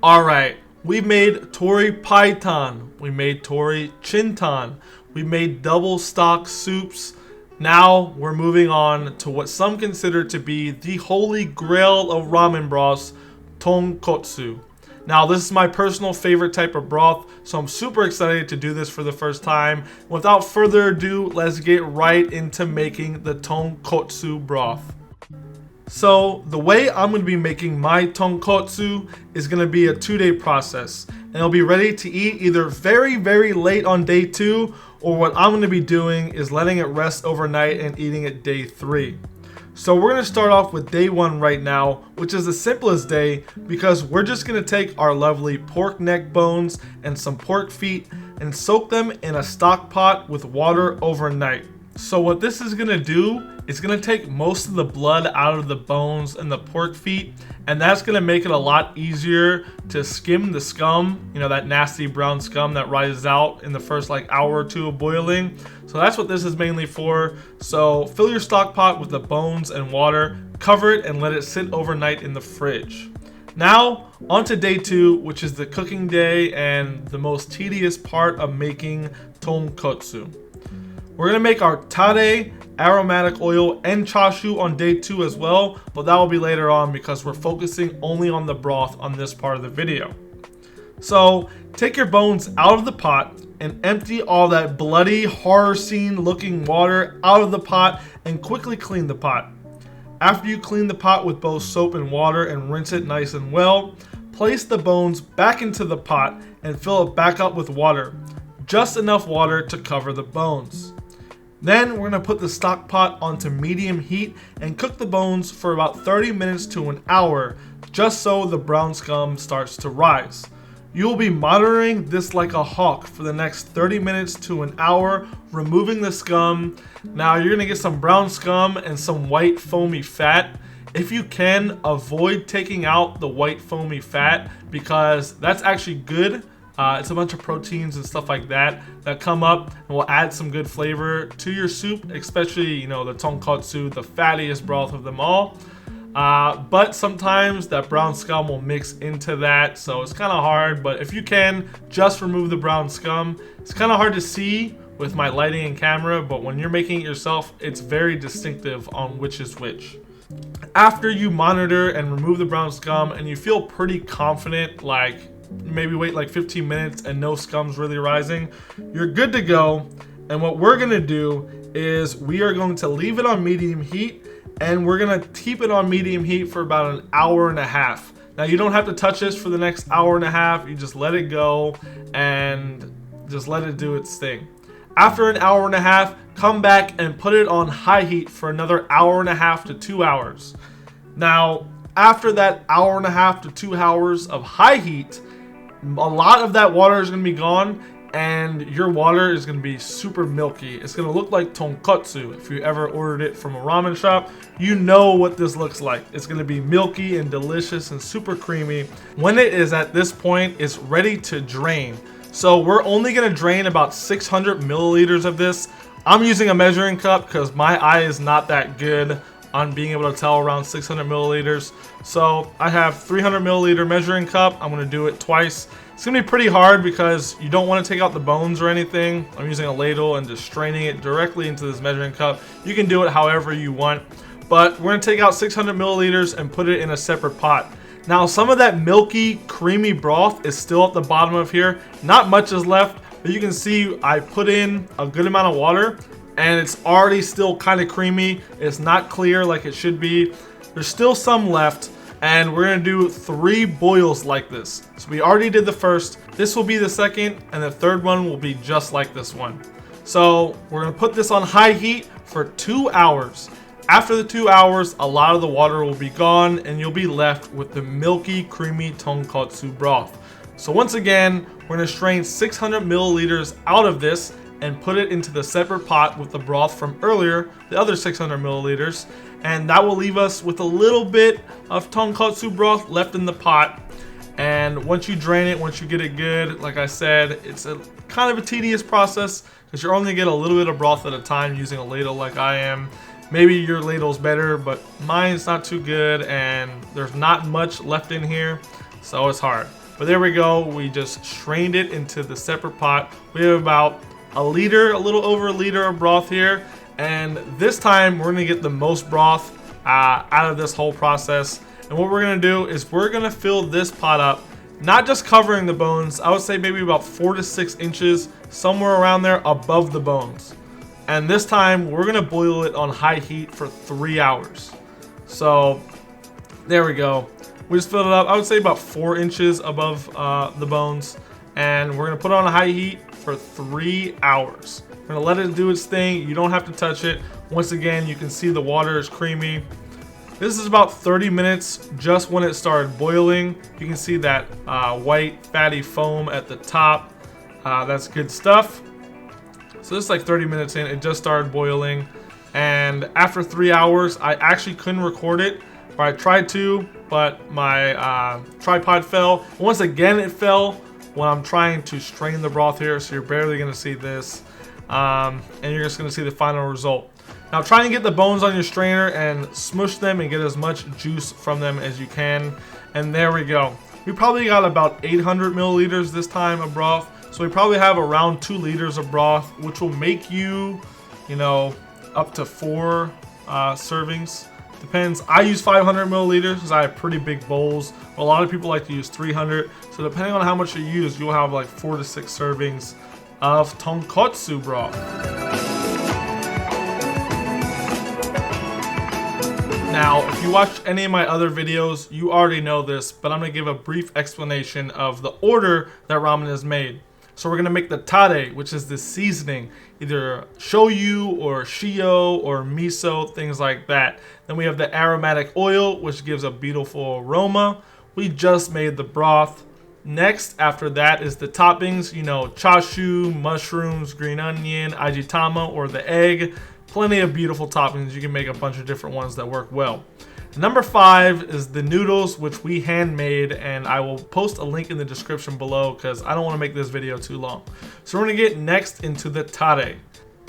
Alright, we made tori paitan, we made tori chintan, we made double stock soups. Now we're moving on to what some consider to be the holy grail of ramen broths, tonkotsu. Now this is my personal favorite type of broth, so I'm super excited to do this for the first time. Without further ado, let's get right into making the tonkotsu broth. So the way I'm going to be making my tonkotsu is going to be a 2-day process, and it'll be ready to eat either very late on day 2, or what I'm going to be doing is letting it rest overnight and eating it day 3. So we're going to start off with day 1 right now, which is the simplest day because we're just going to take our lovely pork neck bones and some pork feet and soak them in a stock pot with water overnight. So what this is going to do is going to take most of the blood out of the bones and the pork feet, and that's going to make it a lot easier to skim the scum, you know, that nasty brown scum that rises out in the first hour or 2 of boiling. So that's what this is mainly for. So fill your stock pot with the bones and water, cover it and let it sit overnight in the fridge. Now on to day 2, which is the cooking day and the most tedious part of making tonkotsu. We're going to make our tare, aromatic oil, and chasu on day 2 as well, but that will be later on because we're focusing only on the broth on this part of the video. So take your bones out of the pot and empty all that bloody horror scene looking water out of the pot and quickly clean the pot. After you clean the pot with both soap and water and rinse it nice and well, place the bones back into the pot and fill it back up with water, just enough water to cover the bones. Then we're going to put the stock pot onto medium heat and cook the bones for about 30 minutes to an hour, just so the brown scum starts to rise. You will be monitoring this like a hawk for the next 30 minutes to an hour, removing the scum. Now you're going to get some brown scum and some white foamy fat. If you can, avoid taking out the white foamy fat because that's actually good. It's a bunch of proteins and stuff like that come up and will add some good flavor to your soup, especially, you know, the tonkotsu, the fattiest broth of them all. But sometimes that brown scum will mix into that, so it's kind of hard. But if you can, just remove the brown scum. It's kind of hard to see with my lighting and camera, but when you're making it yourself, it's very distinctive on which is which. After you monitor and remove the brown scum and you feel pretty confident, maybe wait 15 minutes and no scum's really rising, you're good to go. And what we're gonna do is we are going to leave it on medium heat, and we're gonna keep it on medium heat for about an hour and a half. Now you don't have to touch this for the next hour and a half, you just let it go and just let it do its thing. After an hour and a half, come back and put it on high heat for another hour and a half to 2 hours. Now after that hour and a half to 2 hours of high heat, a lot of that water is going to be gone and your water is going to be super milky. It's going to look like tonkotsu. If you ever ordered it from a ramen shop, you know what this looks like. It's going to be milky and delicious and super creamy. When it is at this point, it's ready to drain. So we're only going to drain about 600 milliliters of this. I'm using a measuring cup because my eye is not that good on being able to tell around 600 milliliters. So I have 300 milliliter measuring cup. I'm gonna do it twice. It's gonna be pretty hard because you don't want to take out the bones or anything. I'm using a ladle and just straining it directly into this measuring cup. You can do it however you want, but we're gonna take out 600 milliliters and put it in a separate pot. Now some of that milky, creamy broth is still at the bottom of here. Not much is left, but you can see I put in a good amount of water and it's already still kind of creamy. It's not clear like it should be. There's still some left, and we're gonna do 3 boils like this. So we already did the first, this will be the second, and the third one will be just like this one. So we're gonna put this on high heat for 2 hours. After the 2 hours, a lot of the water will be gone and you'll be left with the milky, creamy tonkotsu broth. So once again, we're gonna strain 600 milliliters out of this and put it into the separate pot with the broth from earlier, the other 600 milliliters, and that will leave us with a little bit of tonkotsu broth left in the pot. And once you drain it, once you get it good, like I said, it's a kind of a tedious process because you're only get a little bit of broth at a time using a ladle like I am. Maybe your ladle's better, but mine's not too good and there's not much left in here. so it's hard. But there we go. We just strained it into the separate pot. We have about a liter, a little over a liter of broth here. And this time we're gonna get the most broth out of this whole process. And what we're gonna do is we're gonna fill this pot up, not just covering the bones. I would say maybe about 4 to 6 inches, somewhere around there above the bones. And this time we're gonna boil it on high heat for 3 hours. So there we go. We just filled it up, I would say about 4 inches above the bones. And we're gonna put it on a high heat for 3 hours. We're gonna let it do its thing. You don't have to touch it. Once again, you can see the water is creamy. This is about 30 minutes just when it started boiling. You can see that white fatty foam at the top. That's good stuff. So this is like 30 minutes in, it just started boiling. And after 3 hours, I actually couldn't record it. Or I tried to, but my tripod fell. Once again, it fell when I'm trying to strain the broth here. So you're barely gonna see this. And you're just gonna see the final result. Now try and get the bones on your strainer and smush them and get as much juice from them as you can. And there we go. We probably got about 800 milliliters this time of broth. So we probably have around 2 liters of broth, which will make you, you know, up to 4 servings. Depends. I use 500 milliliters because I have pretty big bowls. A lot of people like to use 300. So depending on how much you use, you'll have like 4 to 6 servings of Tonkotsu broth. Now, if you watched any of my other videos, you already know this, but I'm going to give a brief explanation of the order that ramen is made. So we're going to make the tare, which is the seasoning, either shoyu or shio or miso, things like that. Then we have the aromatic oil, which gives a beautiful aroma. We just made the broth. Next, after that is the toppings, you know, chasu, mushrooms, green onion, ajitama, or the egg. Plenty of beautiful toppings. You can make a bunch of different ones that work well. Number 5 is the noodles, which we handmade, and I will post a link in the description below because I don't want to make this video too long. So we're going to get next into the tare,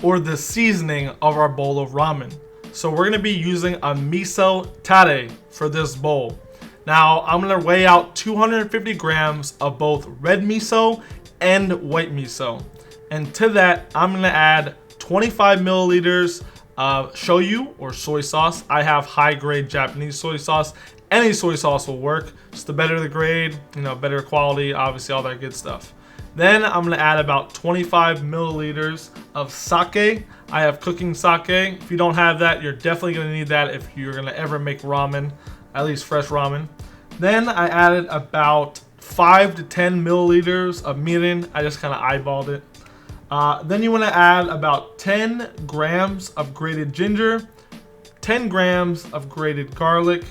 or the seasoning of our bowl of ramen. So we're going to be using a miso tare for this bowl. Now I'm going to weigh out 250 grams of both red miso and white miso. And to that, I'm going to add 25 milliliters of shoyu or soy sauce. I have high grade Japanese soy sauce. Any soy sauce will work. Just the better the grade, you know, better quality, obviously all that good stuff. Then I'm gonna add about 25 milliliters of sake. I have cooking sake. If you don't have that, you're definitely gonna need that if you're gonna ever make ramen, at least fresh ramen. Then I added about 5 to 10 milliliters of mirin. I just kind of eyeballed it. Then you want to add about 10 grams of grated ginger, 10 grams of grated garlic,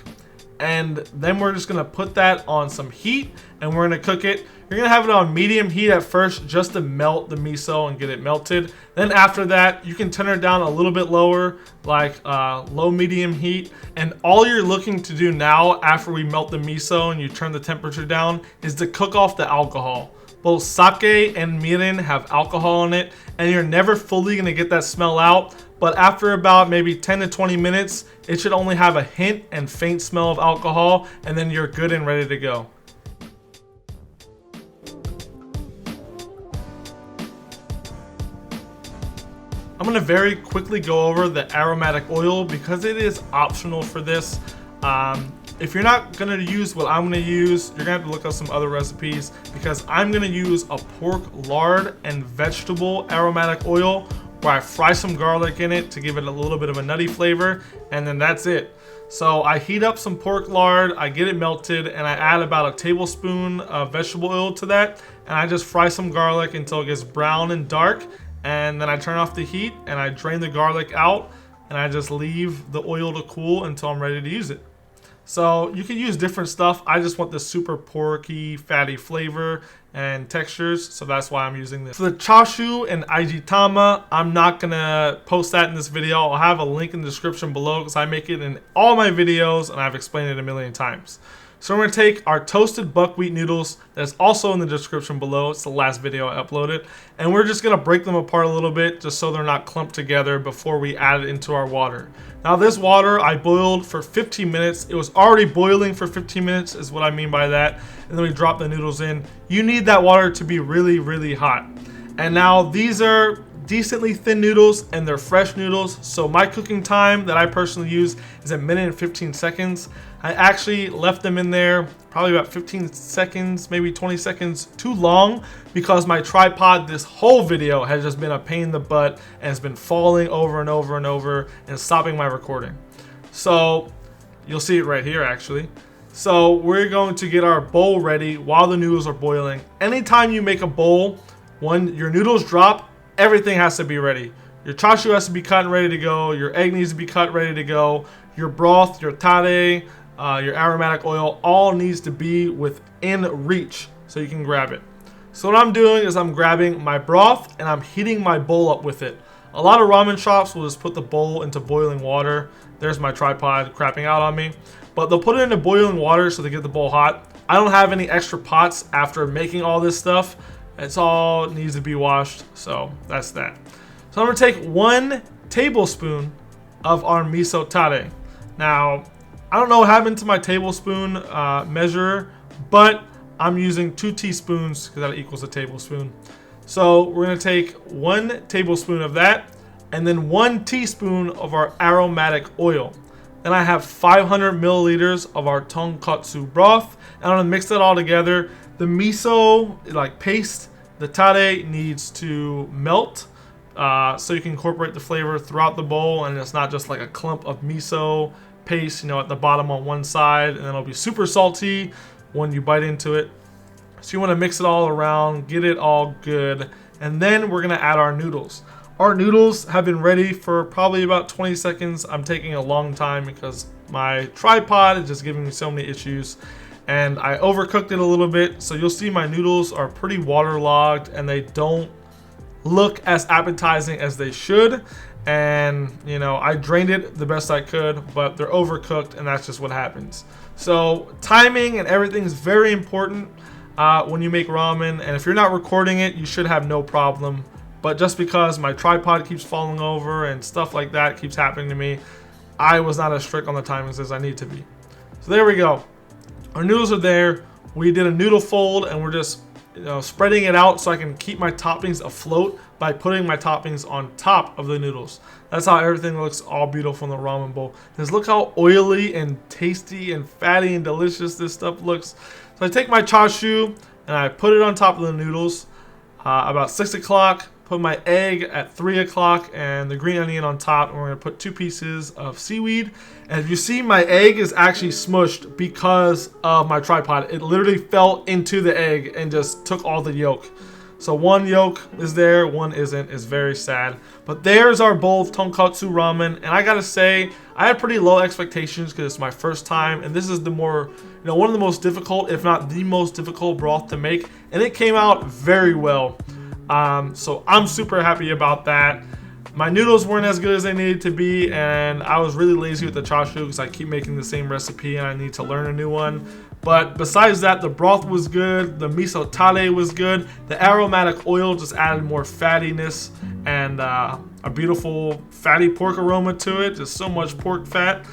and then we're just going to put that on some heat and we're going to cook it. You're going to have it on medium heat at first just to melt the miso and get it melted. Then after that, you can turn it down a little bit lower, like low medium heat. And all you're looking to do now after we melt the miso and you turn the temperature down is to cook off the alcohol. Both sake and mirin have alcohol in it, and you're never fully gonna get that smell out, but after about maybe 10 to 20 minutes, it should only have a hint and faint smell of alcohol, and then you're good and ready to go. I'm gonna very quickly go over the aromatic oil because it is optional for this. If you're not gonna use what I'm gonna use, you're gonna have to look up some other recipes because I'm gonna use a pork lard and vegetable aromatic oil where I fry some garlic in it to give it a little bit of a nutty flavor, and then that's it. So I heat up some pork lard, I get it melted, and I add about a tablespoon of vegetable oil to that, and I just fry some garlic until it gets brown and dark, and then I turn off the heat and I drain the garlic out, and I just leave the oil to cool until I'm ready to use it. So you can use different stuff. I just want the super porky, fatty flavor and textures, so that's why I'm using this. For the chasu and ajitama, I'm not gonna post that in this video. I'll have a link in the description below because I make it in all my videos and I've explained it a million times. So we're going to take our toasted buckwheat noodles that's also in the description below. It's the last video I uploaded. And we're just going to break them apart a little bit just so they're not clumped together before we add it into our water. Now this water I boiled for 15 minutes. It was already boiling for 15 minutes is what I mean by that. And then we drop the noodles in. You need that water to be really, really hot. And now these are decently thin noodles and they're fresh noodles. So my cooking time that I personally use is a minute and 15 seconds. I actually left them in there probably about 15 seconds, maybe 20 seconds too long because my tripod this whole video has just been a pain in the butt and it's been falling over and over and over and stopping my recording. So you'll see it right here actually. So we're going to get our bowl ready while the noodles are boiling. Anytime you make a bowl, when your noodles drop, everything has to be ready. Your chasu has to be cut and ready to go. Your egg needs to be cut ready to go. Your broth, your tare, your aromatic oil, all needs to be within reach so you can grab it. So what I'm doing is I'm grabbing my broth and I'm heating my bowl up with it. A lot of ramen shops will just put the bowl into boiling water. There's my tripod crapping out on me. But they'll put it into boiling water so they get the bowl hot. I don't have any extra pots after making all this stuff. It's all needs to be washed, so that's that. So I'm gonna take 1 tablespoon of our miso tare. Now, I don't know what happened to my tablespoon measure, but I'm using 2 teaspoons because that equals a tablespoon. So we're gonna take 1 tablespoon of that and then 1 teaspoon of our aromatic oil. Then I have 500 milliliters of our tonkotsu broth. And I'm gonna mix that all together. The miso, like paste, the tare needs to melt so you can incorporate the flavor throughout the bowl and it's not just like a clump of miso paste, you know, at the bottom on one side, and then it'll be super salty when you bite into it. So you want to mix it all around, get it all good, and then we're gonna add our noodles. Our noodles have been ready for probably about 20 seconds. I'm taking a long time because my tripod is just giving me so many issues. And I overcooked it a little bit, so you'll see my noodles are pretty waterlogged and they don't look as appetizing as they should. And you know, I drained it the best I could, but they're overcooked and that's just what happens. So timing and everything is very important when you make ramen, and if you're not recording it, you should have no problem. But just because my tripod keeps falling over and stuff like that keeps happening to me, I was not as strict on the timings as I need to be. So there we go. Our noodles are there. We did a noodle fold and we're just spreading it out so I can keep my toppings afloat by putting my toppings on top of the noodles. That's how everything looks all beautiful in the ramen bowl. Just look how oily and tasty and fatty and delicious this stuff looks. So I take my chasu and I put it on top of the noodles about 6 o'clock. Put my egg at 3 o'clock and the green onion on top, and we're gonna put 2 pieces of seaweed. And if you see, my egg is actually smushed because of my tripod. It literally fell into the egg and just took all the yolk. So one yolk is there, one isn't. It's very sad. But there's our bowl of tonkotsu ramen, and I gotta say, I had pretty low expectations because it's my first time, and this is the more, one of the most difficult, if not the most difficult broth to make, and it came out very well. So I'm super happy about that. My noodles weren't as good as they needed to be, and I was really lazy with the chasu because I keep making the same recipe and I need to learn a new one. But besides that, the broth was good, the miso tare was good, the aromatic oil just added more fattiness and a beautiful fatty pork aroma to it, just so much pork fat.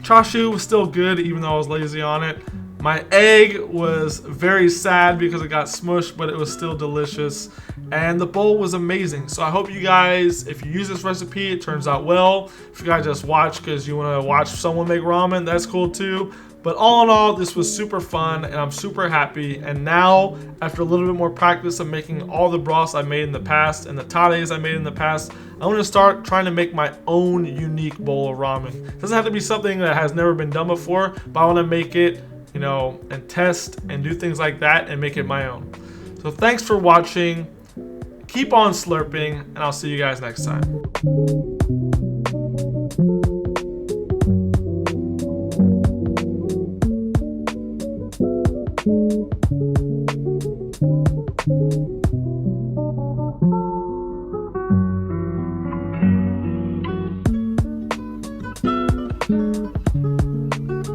Chasu was still good even though I was lazy on it. My egg was very sad because it got smushed, but it was still delicious. And the bowl was amazing. So I hope you guys, if you use this recipe, it turns out well. If you guys just watch because you want to watch someone make ramen, that's cool too. But all in all, this was super fun and I'm super happy. And now, after a little bit more practice of making all the broths I made in the past and the tares I made in the past, I'm going to start trying to make my own unique bowl of ramen. It doesn't have to be something that has never been done before, but I want to make it, and test and do things like that and make it my own. So thanks for watching. Keep on slurping, and I'll see you guys next time.